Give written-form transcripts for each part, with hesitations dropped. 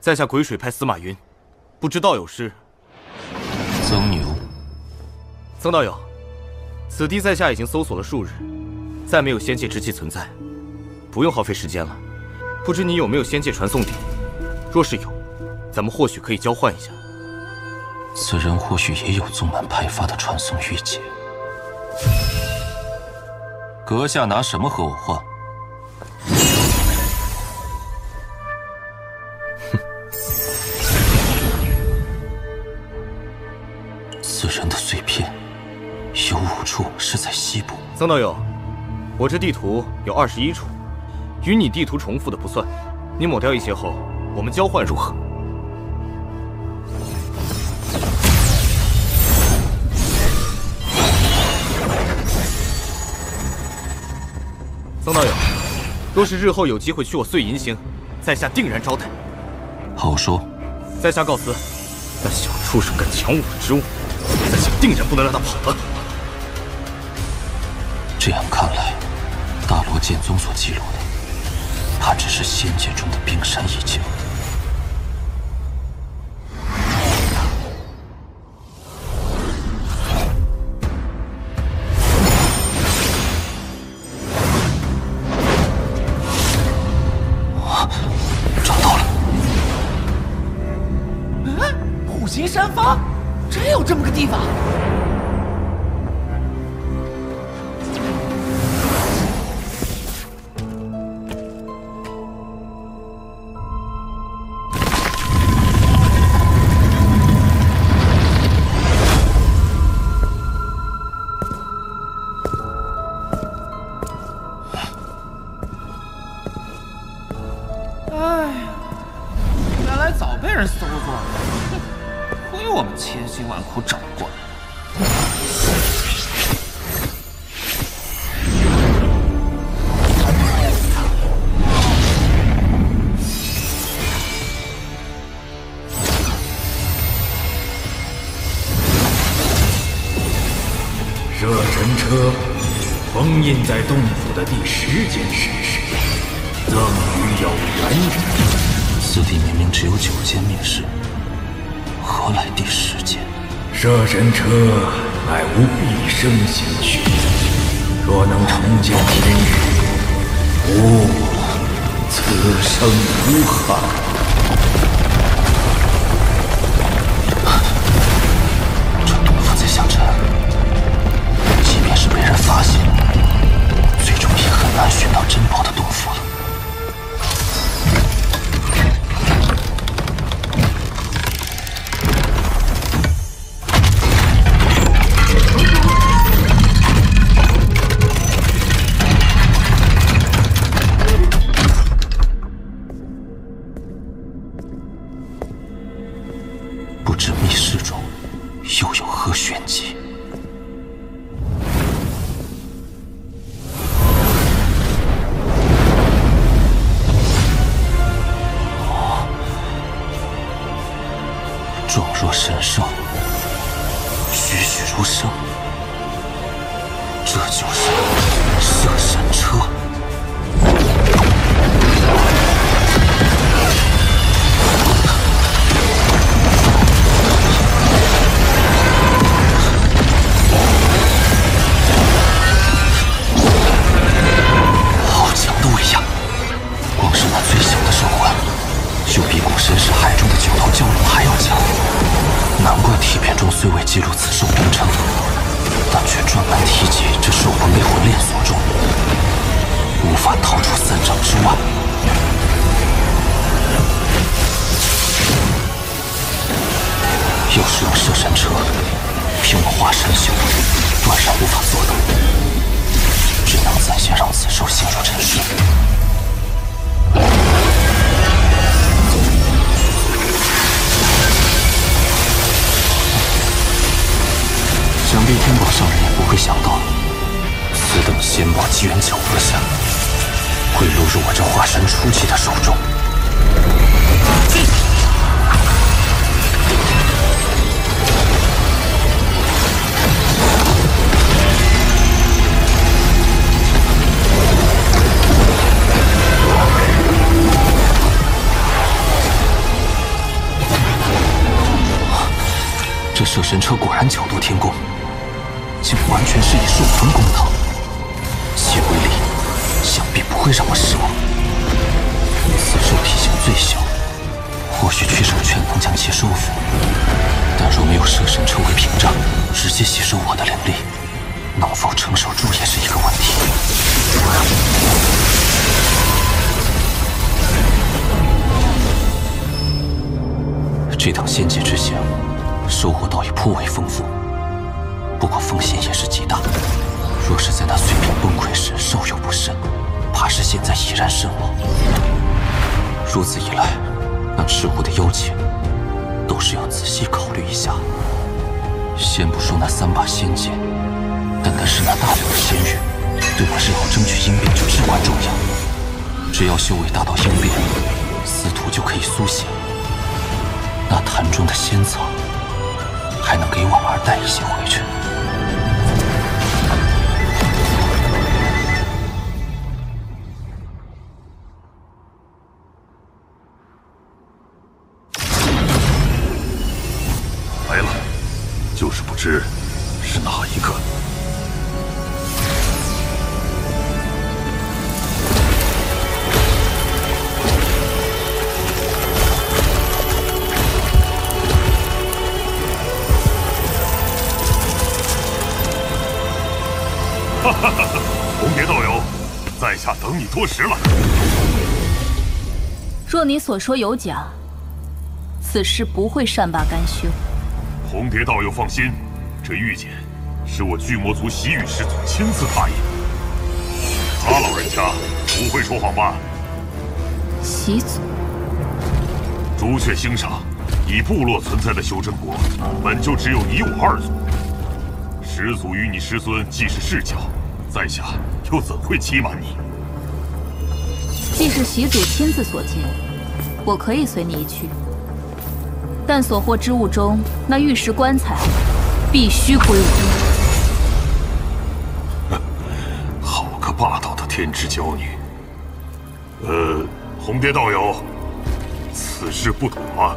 在下鬼水派司马云，不知道有失。曾牛，曾道友，此地在下已经搜索了数日，再没有仙界之气存在，不用耗费时间了。不知你有没有仙界传送鼎？若是有，咱们或许可以交换一下。此人或许也有宗门派发的传送玉简。阁下拿什么和我换？ 此人的碎片有5处是在西部。曾道友，我这地图有21处，与你地图重复的不算。你抹掉一些后，我们交换如何？曾道友，若是日后有机会去我碎银星，在下定然招待。好说。在下告辞。那小畜生敢抢我的职务！ 在下定然不能让他跑了。这样看来，大罗剑宗所记录的，他只是仙界中的冰山一角。找到了！虎形山峰。 真有这么个地方！哎呀，原来早被人搜过了。 亏我们千辛万苦找过来。热神车封印在洞府的第10件事实，赠予有缘人。此地明明只有9件密室。 何来第10件？摄神车乃无毕生心血，若能重见天日，此生无憾。这洞府在下沉，即便是被人发现，最终也很难寻到珍宝的洞府了。 不知密室中又有何玄机？状若神兽，栩栩如生，这就是摄神车。 虽未记录此兽名称，但却专门提及这兽魂被魂链锁住，无法逃出3丈之外。要是用摄神车，凭我化神修，断然无法做到，只能暂先让此兽陷入沉睡。 想必天宝上人也不会想到，此等仙宝机缘巧合下，会落入我这化神初期的手中。这摄神车果然巧夺天工，竟完全是以兽魂攻讨，其威力想必不会让我失望。此兽体型最小，或许取手拳能将其收服，但若没有摄神车为屏障，直接吸收我的灵力，能否承受住也是一个问题。这趟仙界之行，收获倒也颇为丰富，不过风险也是极大。若是在那碎片崩溃时稍有不慎，怕是现在已然身亡。如此一来，那赤狐的邀请，都是要仔细考虑一下。先不说那3把仙剑，单单是那大量的仙玉，对我日后争取鹰变就至关重要。只要修为达到鹰变，司徒就可以苏醒。那坛中的仙草，还能给婉儿带一些回去。来了，就是不知是哪一个。哈哈哈！红蝶道友，在下等你多时了。若你所说有假，此事不会善罢甘休。红蝶道友放心，这玉简是我巨魔族洗雨师祖亲自答应。他老人家不会说谎吧？洗祖，朱雀星上以部落存在的修真国，本就只有你我2族。始祖与你师尊既是世交，在下又怎会欺瞒你？既是洗祖亲自所见，我可以随你一去。但所获之物中，那玉石棺材必须归我。好个霸道的天之娇女！红蝶道友，此事不妥啊！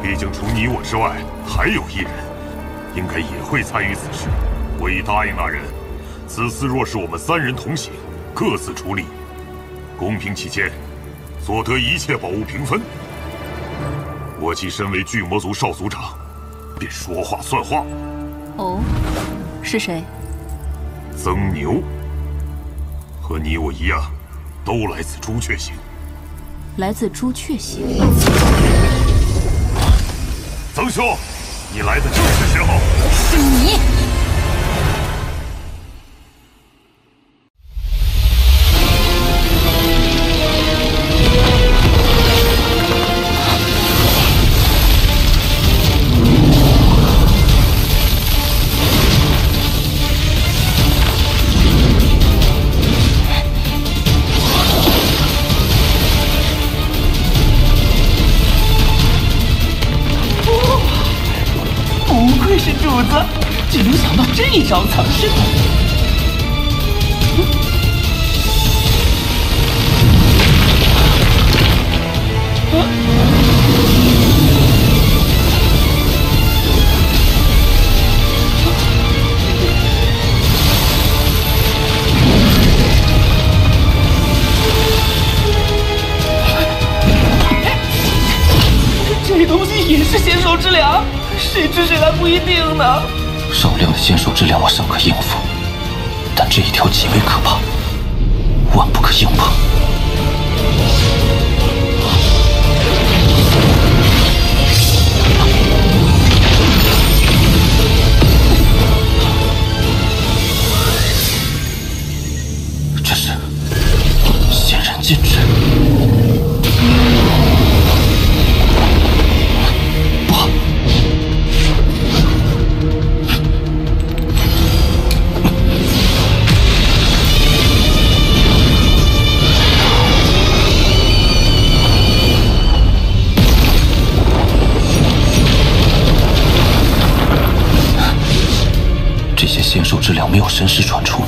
毕竟除你我之外，还有1人，应该也会参与此事。我已答应那人，此次若是我们3人同行，各自出力，公平起见，所得一切宝物平分。我既身为巨魔族少族长，便说话算话。哦，是谁？曾牛，和你我一样，都来自朱雀星。来自朱雀星。曾兄，你来的正是时候。是你！竟能想到这一招藏身。这东西也是仙兽之粮，谁吃谁来不一定呢。少量的仙兽之粮我尚可应付，但这一条极为可怕，万不可硬碰。这是仙人禁制。不好！这些仙兽之粮没有神识传出，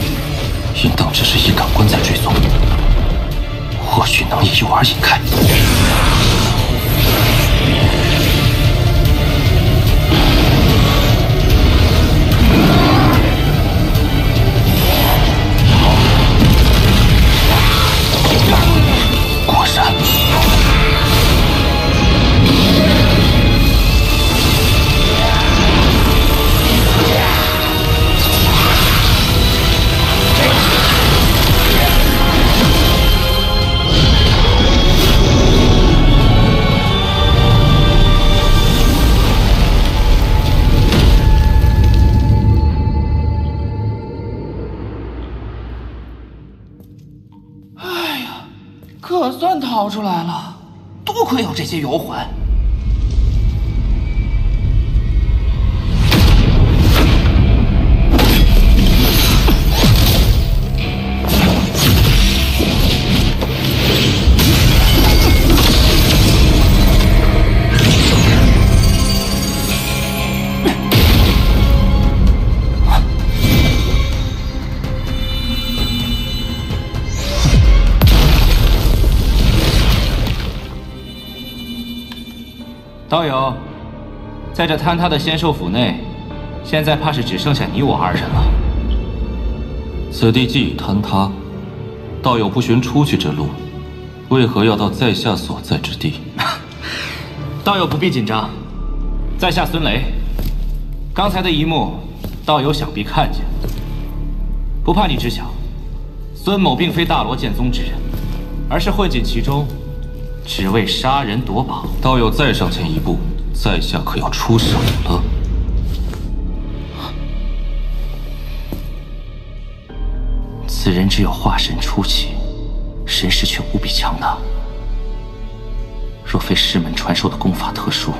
应当只是以感官在追踪，或许能以诱饵引开。逃出来了，多亏有这些游魂。道友，在这坍塌的仙兽府内，现在怕是只剩下你我二人了。此地既已坍塌，道友不寻出去之路，为何要到在下所在之地？道友不必紧张，在下孙雷。刚才的一幕，道友想必看见。不怕你知晓，孙某并非大罗剑宗之人，而是混进其中，只为杀人夺宝。道友再上前一步，在下可要出手了。此人只有化神初期，神识却无比强大。若非师门传授的功法特殊，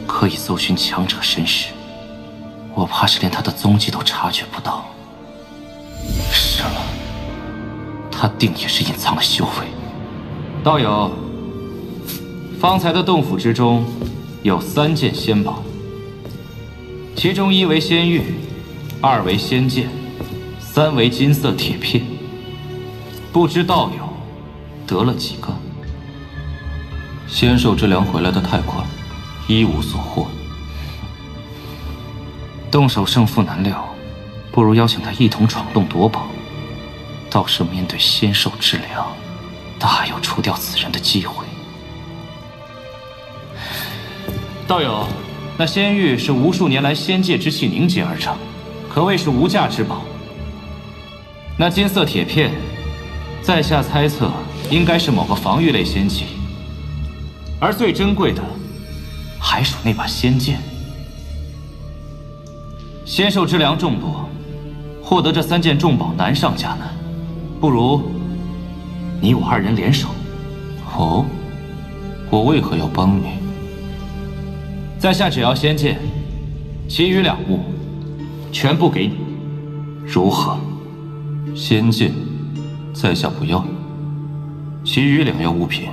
可以搜寻强者身世，我怕是连他的踪迹都察觉不到。是了，他定也是隐藏了修为。道友，方才的洞府之中有3件仙宝，其中1为仙玉，2为仙剑，3为金色铁片。不知道友得了几个？仙兽之粮回来的太快，一无所获。动手胜负难料，不如邀请他一同闯洞夺宝。到时面对仙兽之粮，大有除掉此人的机会。道友，那仙玉是无数年来仙界之气凝结而成，可谓是无价之宝。那金色铁片，在下猜测应该是某个防御类仙器，而最珍贵的还属那把仙剑。仙兽之粮众多，获得这3件重宝难上加难，不如你我2人联手。哦，我为何要帮你？在下只要仙剑，其余2物全部给你，如何？仙剑，在下不要；其余2样物品，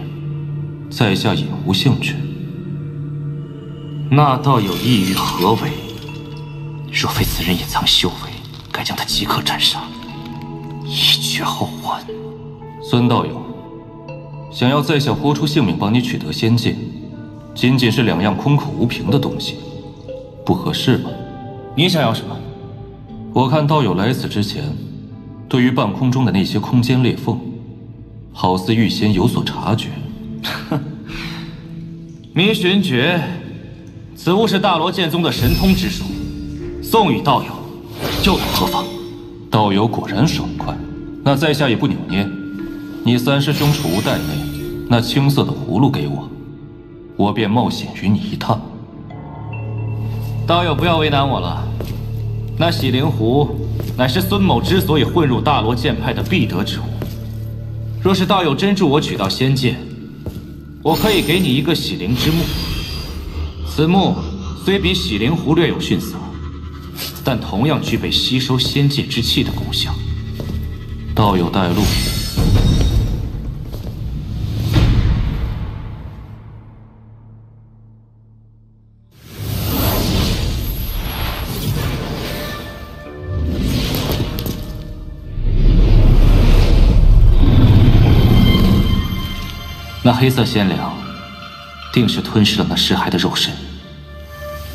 在下也无兴趣。那倒有意于何为？若非此人隐藏修为，该将他即刻斩杀，以绝后患。孙道友，想要在下豁出性命帮你取得仙剑，仅仅是2样空口无凭的东西，不合适吧？你想要什么？我看道友来此之前，对于半空中的那些空间裂缝，好似预先有所察觉。迷寻诀，此物是大罗剑宗的神通之术，送与道友，又有何妨？道友果然爽快，那在下也不扭捏。你3师兄储物袋内那青色的葫芦给我，我便冒险与你一趟。道友不要为难我了，那洗灵壶乃是孙某之所以混入大罗剑派的必得之物。若是道友真助我取到仙剑，我可以给你一个洗灵之木。此木虽比洗灵壶略有逊色，但同样具备吸收仙界之气的功效。道友带路。那黑色仙粮，定是吞噬了那尸骸的肉身，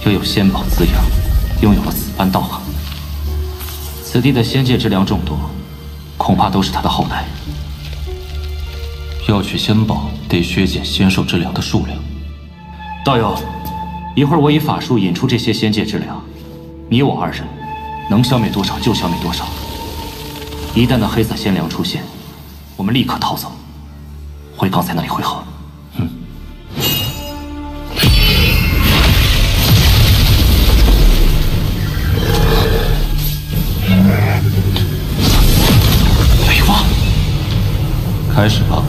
又有仙宝滋养，拥有了此般道行。此地的仙界之粮众多，恐怕都是他的后代。要取仙宝，得削减仙兽之粮的数量。道友，一会儿我以法术引出这些仙界之粮，你我2人能消灭多少就消灭多少。一旦那黑色仙粮出现，我们立刻逃走，回刚才那里汇合。雷王，开始吧。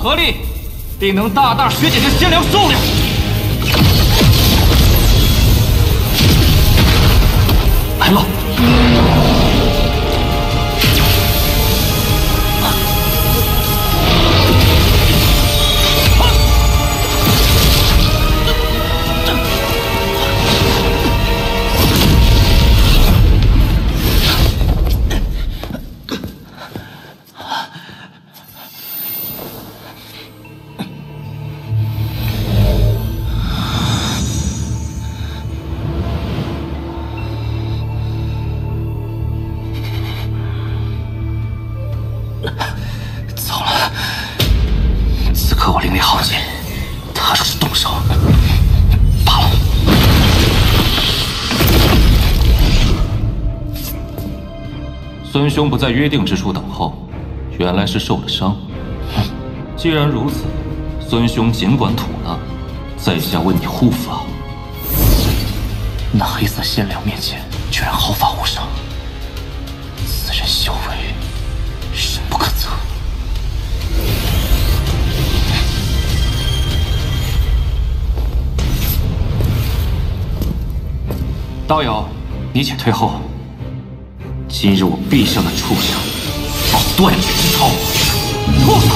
合力，定能大大削减这仙粮数量。来了。 孙兄不在约定之处等候，原来是受了伤。既然如此，孙兄尽管吐纳，在下为你护法。那黑色仙粮面前，居然毫发无伤，此人修为深不可测。道友，你且退后。 今日我必向那畜生报断指之仇！畜生，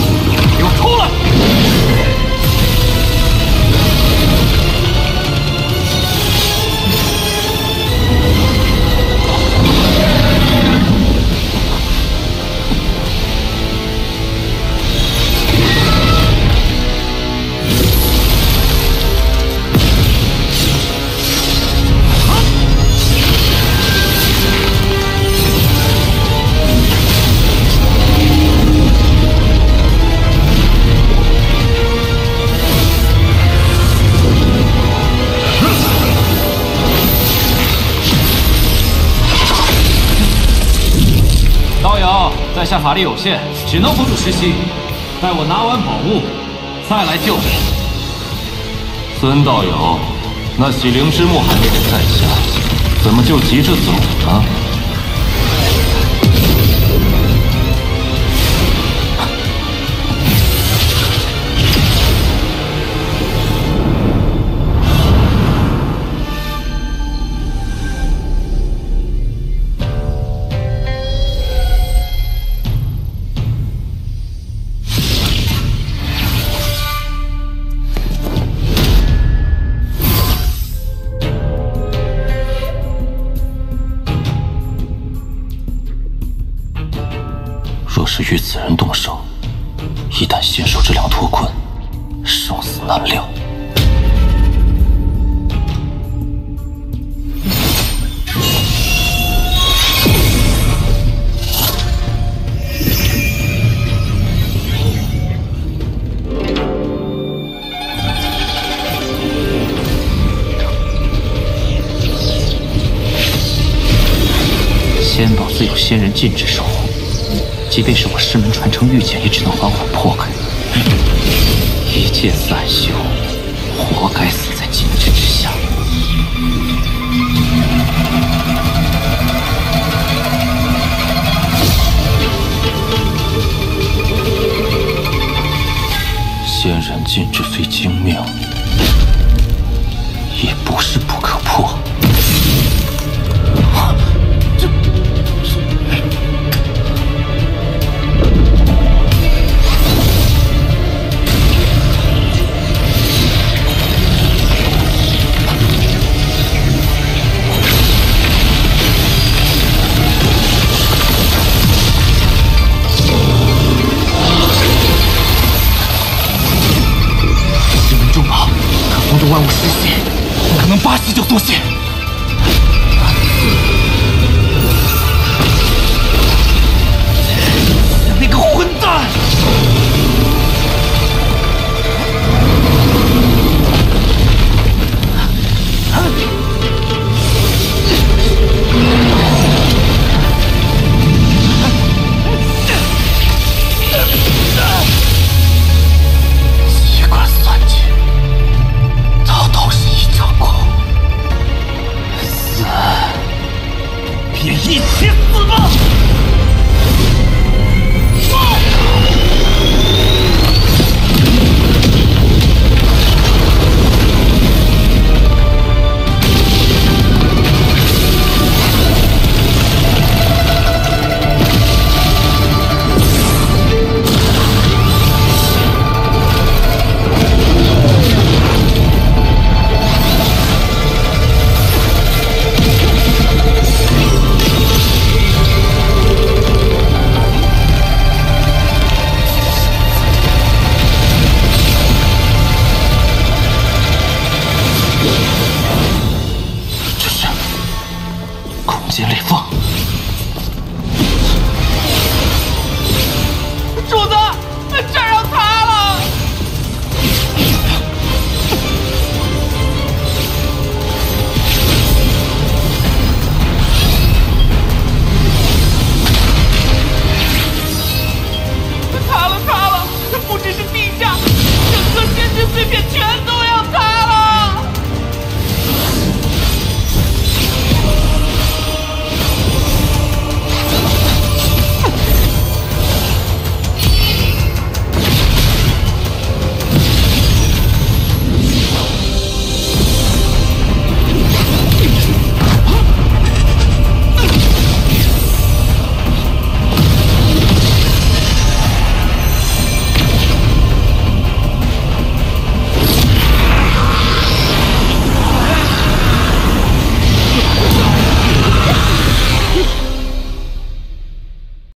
给我出来！在下法力有限，只能辅助实习。待我拿完宝物，再来救你。孙道友，那洗灵之木还没给在下，怎么就急着走呢？若是与此人动手，一旦仙兽之粮脱困，生死难料。仙宝自有仙人禁制守护。 即便是我师门传承御剑，也只能缓缓破开。一剑散修，活该死在禁制之下。仙人禁制非精妙，也不是不可破。 万物失血，不可能8息就缩血。那个混蛋！机关算尽。 便一起死吧！